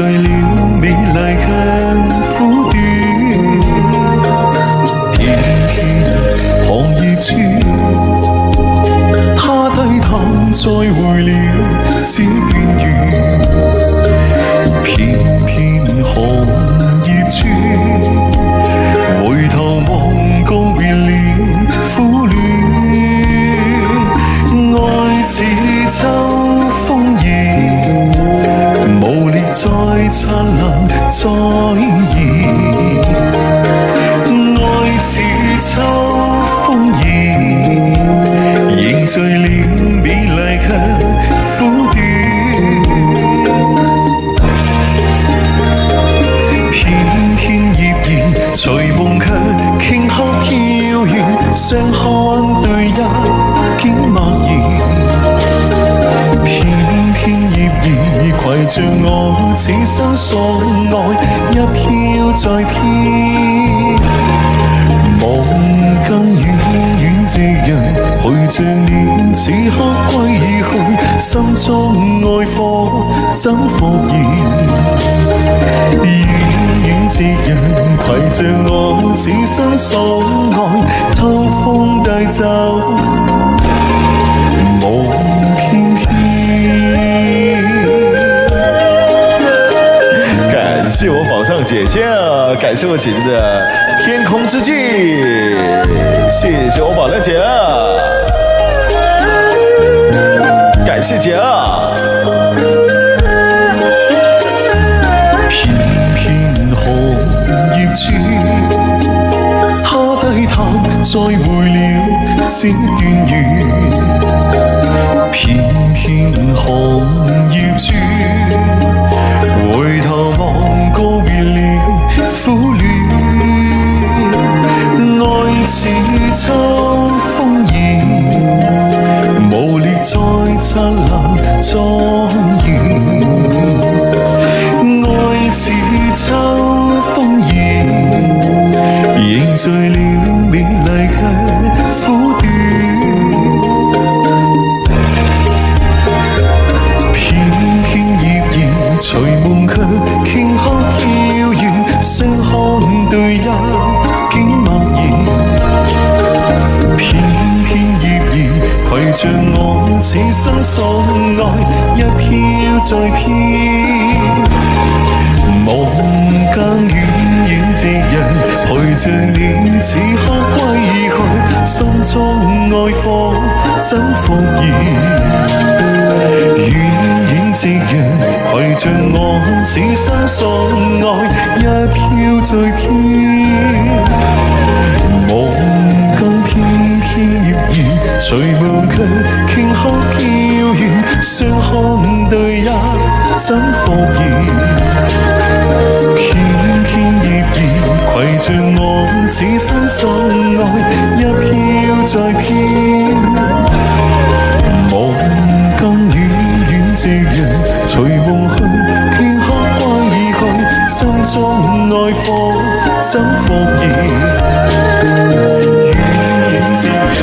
聚了美麗卻苦短，偏偏行業處，他低頭再會了這段緣，偏偏行業處，回頭望告別了苦戀，愛似秋風兒，無力再燦爛再現，愛似秋風兒，凝聚了美麗卻苦短，偏偏葉兒隨夢卻頃刻飄遠，相看對一竟默然，偏偏葉兒攜着我此生所愛，一飄再飄，夢更遠遠夕陽陪着你此刻歸去，心中愛火怎復燃，遠遠夕陽攜着我此生所愛，偷風帶走夢翩翩。感謝我榜上姐姐啊，感謝我姐姐的天空之鏡，謝謝我榜亮姐啊，感謝姐啊。偏偏紅葉處，他低頭再會了這段緣，偏偏紅葉處，回頭望告別了苦戀，愛似秋風兒，無力再燦爛再現，愛似秋風兒，凝聚了美麗卻苦短，偏偏葉兒隨夢卻頃刻飄遠，相看對一竟默然，偏偏葉兒攜着我此生所愛，一飄再飄，夢更遠遠夕陽陪着你此刻歸去，心中愛火怎復燃，遠遠夕陽攜着我此生所愛，一飄再飄，夢更偏偏葉兒隨夢卻頃刻飄遠，相看對一怎復燃，偏偏葉兒攜着我此生所愛，一飄再飄，夢更遠遠夕陽隨夢去，頃刻歸去，心中愛火怎復燃，遠遠夕陽